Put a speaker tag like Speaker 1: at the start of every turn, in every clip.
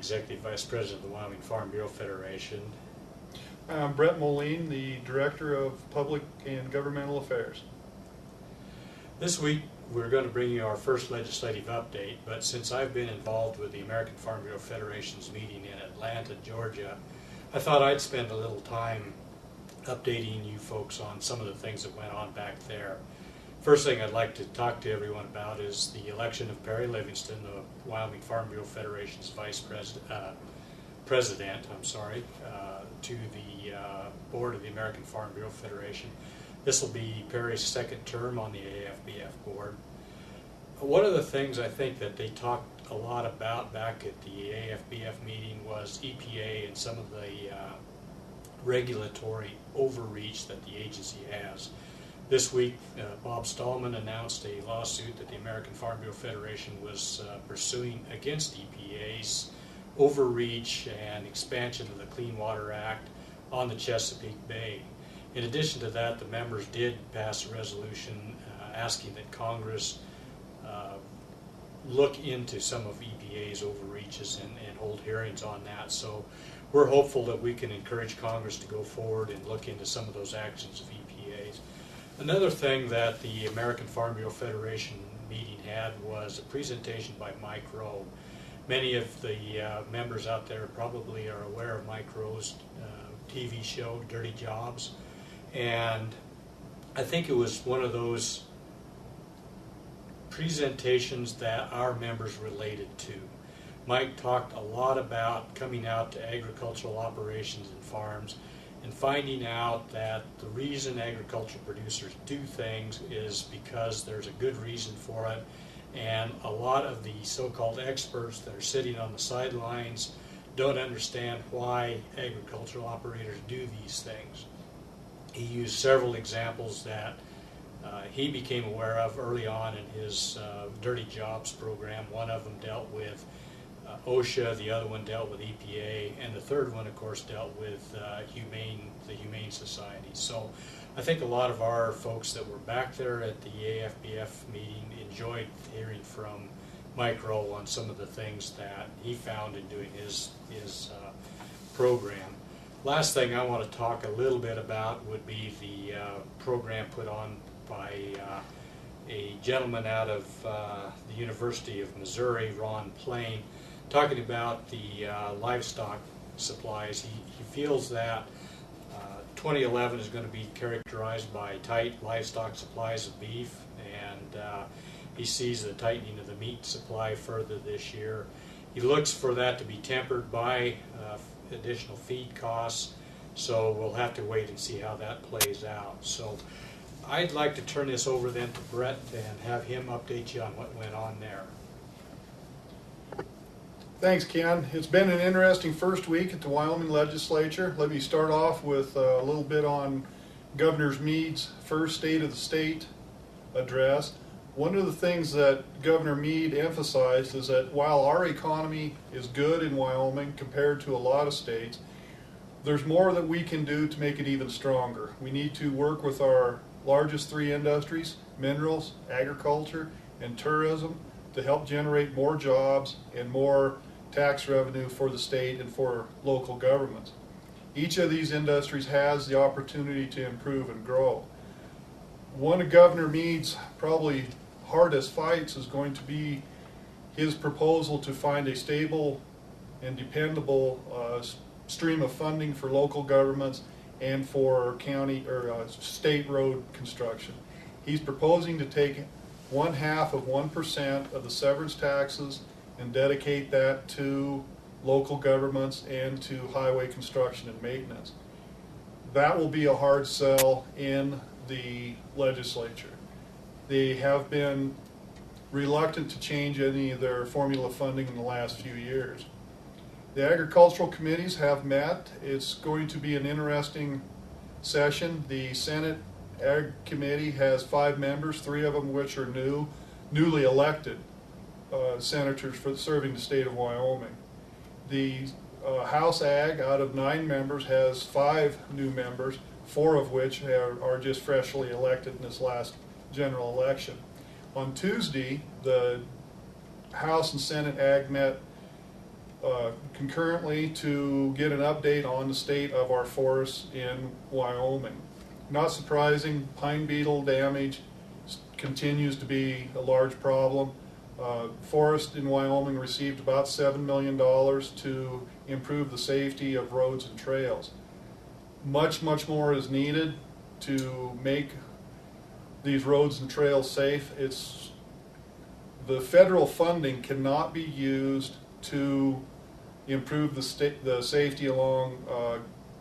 Speaker 1: Executive Vice President of the Wyoming Bureau Federation.
Speaker 2: I'm Brett Moline, the Director of Public and Governmental Affairs.
Speaker 1: This week we're going to bring you our first legislative update, but since I've been involved with the American Farm Bureau Federation's meeting in Atlanta, Georgia, I thought I'd spend a little time updating you folks on some of the things that went on back there. First thing I'd like to talk to everyone about is the election of Perry Livingston, the Wyoming Farm Bureau Federation's president, to the board of the American Farm Bureau Federation. This will be Perry's second term on the AFBF board. One of the things I think that they talked a lot about back at the AFBF meeting was EPA and some of the regulatory overreach that the agency has. This week, Bob Stallman announced a lawsuit that the American Farm Bureau Federation was pursuing against EPA's overreach and expansion of the Clean Water Act on the Chesapeake Bay. In addition to that, the members did pass a resolution asking that Congress look into some of EPA's overreaches and hold hearings on that. So we're hopeful that we can encourage Congress to go forward and look into some of those actions of EPA's. Another thing that the American Farm Bureau Federation meeting had was a presentation by Mike Rowe. Many of the members out there probably are aware of Mike Rowe's TV show, Dirty Jobs. And I think it was one of those presentations that our members related to. Mike talked a lot about coming out to agricultural operations and farms and finding out that the reason agricultural producers do things is because there's a good reason for it, and a lot of the so-called experts that are sitting on the sidelines don't understand why agricultural operators do these things. He used several examples that he became aware of early on in his Dirty Jobs program. One of them dealt with OSHA, the other one dealt with EPA, and the third one, of course, dealt with the Humane Society. So I think a lot of our folks that were back there at the AFBF meeting enjoyed hearing from Mike Rowe on some of the things that he found in doing his program. Last thing I want to talk a little bit about would be the program put on by a gentleman out of the University of Missouri, Ron Plain, talking about the livestock supplies. He feels that 2011 is going to be characterized by tight livestock supplies of beef, and he sees the tightening of the meat supply further this year. He looks for that to be tempered by additional feed costs, so we'll have to wait and see how that plays out. So I'd like to turn this over then to Brett and have him update you on what went on there.
Speaker 2: Thanks, Ken. It's been an interesting first week at the Wyoming Legislature. Let me start off with a little bit on Governor Mead's first State of the State address. One of the things that Governor Mead emphasized is that while our economy is good in Wyoming compared to a lot of states, there's more that we can do to make it even stronger. We need to work with our largest three industries, minerals, agriculture, and tourism, to help generate more jobs and more tax revenue for the state and for local governments. Each of these industries has the opportunity to improve and grow. One of Governor Mead's probably hardest fights is going to be his proposal to find a stable and dependable stream of funding for local governments and for county or state road construction. He's proposing to take 0.5% of the severance taxes and dedicate that to local governments and to highway construction and maintenance. That will be a hard sell in the legislature. They have been reluctant to change any of their formula funding in the last few years. The agricultural committees have met. It's going to be an interesting session. The Senate Ag Committee has 5 members, 3 of them which are newly elected senators for serving the state of Wyoming. The House Ag, out of 9 members, has 5 new members, 4 of which are just freshly elected in this last general election. On Tuesday, the House and Senate Ag met concurrently to get an update on the state of our forests in Wyoming. Not surprising, pine beetle damage continues to be a large problem. Forest in Wyoming received about $7 million to improve the safety of roads and trails. Much more is needed to make these roads and trails safe. The federal funding cannot be used to improve the safety along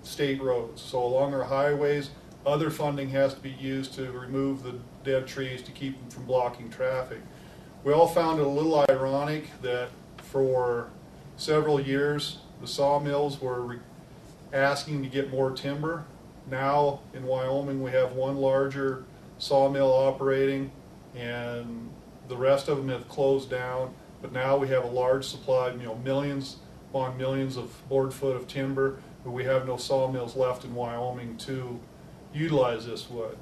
Speaker 2: state roads. So along our highways, other funding has to be used to remove the dead trees to keep them from blocking traffic. We all found it a little ironic that for several years the sawmills were asking to get more timber. Now in Wyoming we have one larger sawmill operating and the rest of them have closed down, but now we have a large supply, millions upon millions of board foot of timber, but we have no sawmills left in Wyoming to utilize this wood.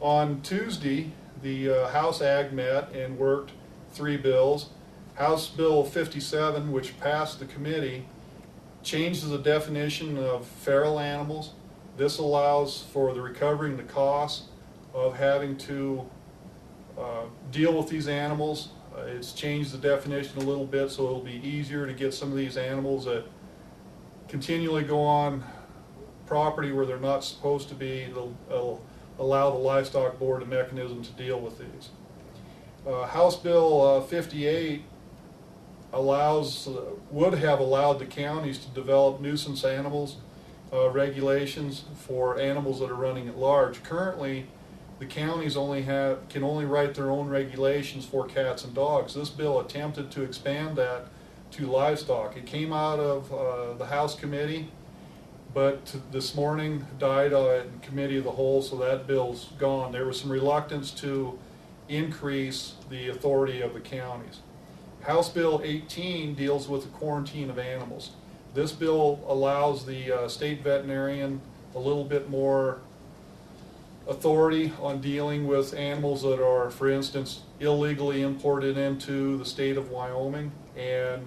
Speaker 2: On Tuesday, the House Ag met and worked 3 bills. House Bill 57, which passed the committee, changes the definition of feral animals. This allows for the recovering the costs of having to deal with these animals. It's changed the definition a little bit so it'll be easier to get some of these animals that continually go on property where they're not supposed to be. It'll allow the Livestock Board a mechanism to deal with these. House Bill 58 would have allowed the counties to develop nuisance animals regulations for animals that are running at large. Currently, the counties can only write their own regulations for cats and dogs. This bill attempted to expand that to livestock. It came out of the House committee, but this morning died in committee of the whole, so that bill's gone. There was some reluctance to increase the authority of the counties. House Bill 18 deals with the quarantine of animals. This bill allows the state veterinarian a little bit more authority on dealing with animals that are, for instance, illegally imported into the state of Wyoming, and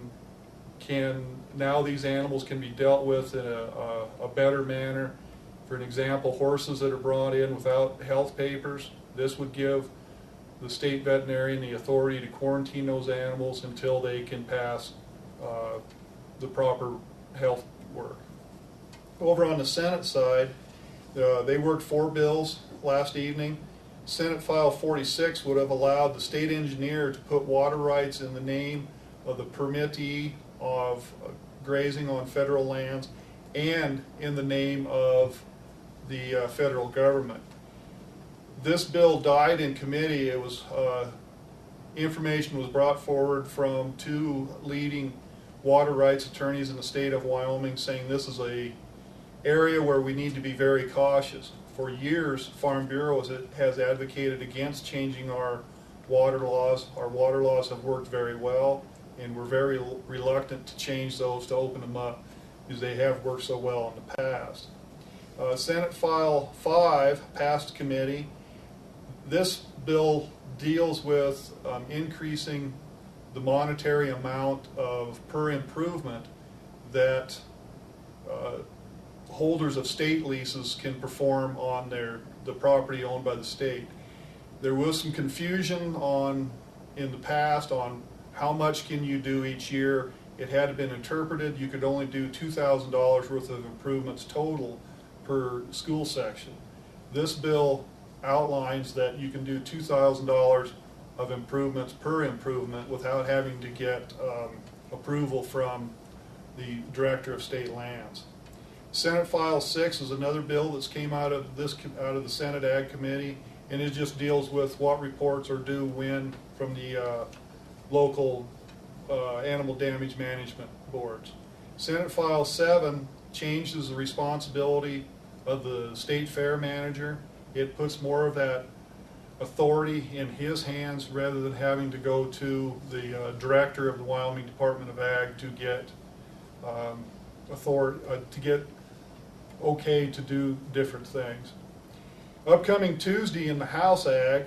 Speaker 2: now these animals can be dealt with in a better manner. For an example, horses that are brought in without health papers, this would give the state veterinarian the authority to quarantine those animals until they can pass the proper health work. Over on the Senate side, they worked 4 bills last evening. Senate File 46 would have allowed the state engineer to put water rights in the name of the permittee of grazing on federal lands and in the name of the federal government. This bill died in committee. It was information was brought forward from 2 leading water rights attorneys in the state of Wyoming saying this is a area where we need to be very cautious. For years, Farm Bureau has advocated against changing our water laws. Our water laws have worked very well, and we're very reluctant to change those, to open them up, because they have worked so well in the past. Senate File 5 passed committee. This bill deals with increasing the monetary amount of per improvement that holders of state leases can perform on the property owned by the state. There was some confusion in the past on how much can you do each year. It had been interpreted you could only do $2,000 worth of improvements total per school section. This bill outlines that you can do $2,000 of improvements per improvement without having to get approval from the Director of State Lands. Senate File 6 is another bill that's came out of the Senate Ag Committee, and it just deals with what reports are due when from the local animal damage management boards. Senate File 7 changes the responsibility of the state fair manager. It puts more of that authority in his hands rather than having to go to the director of the Wyoming Department of Ag to get okay to do different things. Upcoming Tuesday in the House Ag,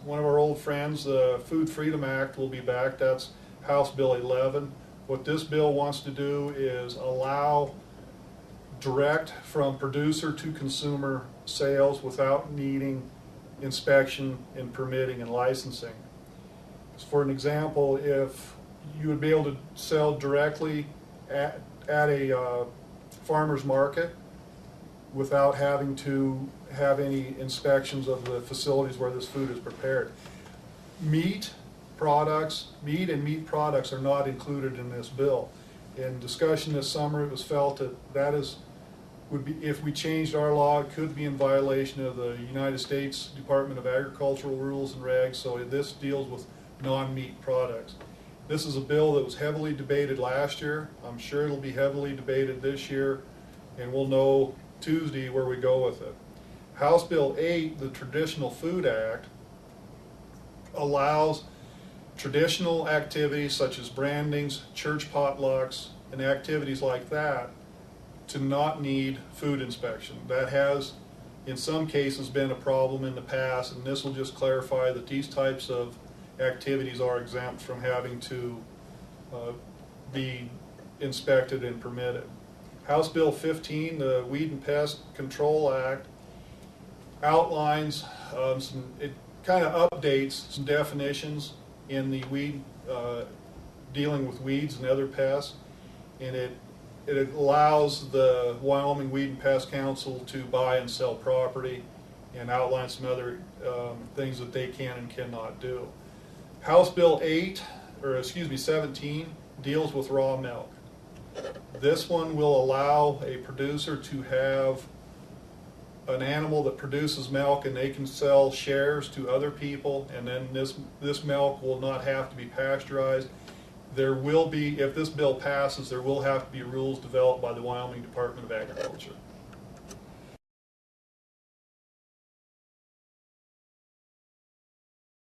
Speaker 2: one of our old friends, the Food Freedom Act will be back. That's House Bill 11. What this bill wants to do is allow direct from producer to consumer sales without needing inspection and permitting and licensing. For an example, if you would be able to sell directly at a farmer's market without having to have any inspections of the facilities where this food is prepared. Meat and meat products are not included in this bill. In discussion this summer, it was felt that would be, if we changed our law, it could be in violation of the United States Department of Agricultural rules and regs, so this deals with non-meat products. This is a bill that was heavily debated last year. I'm sure it'll be heavily debated this year, and we'll know Tuesday where we go with it. House Bill 8, the Traditional Food Act, allows traditional activities such as brandings, church potlucks, and activities like that to not need food inspection. That has, in some cases, been a problem in the past, and this will just clarify that these types of activities are exempt from having to be inspected and permitted. House Bill 15, the Weed and Pest Control Act, outlines it kind of updates some definitions in the weed, dealing with weeds and other pests, and it allows the Wyoming Weed and Pest Council to buy and sell property and outlines some other things that they can and cannot do. House Bill 17 deals with raw milk. This one will allow a producer to have an animal that produces milk, and they can sell shares to other people, and then this milk will not have to be pasteurized. There will be, if this bill passes, there will have to be rules developed by the Wyoming Department of Agriculture.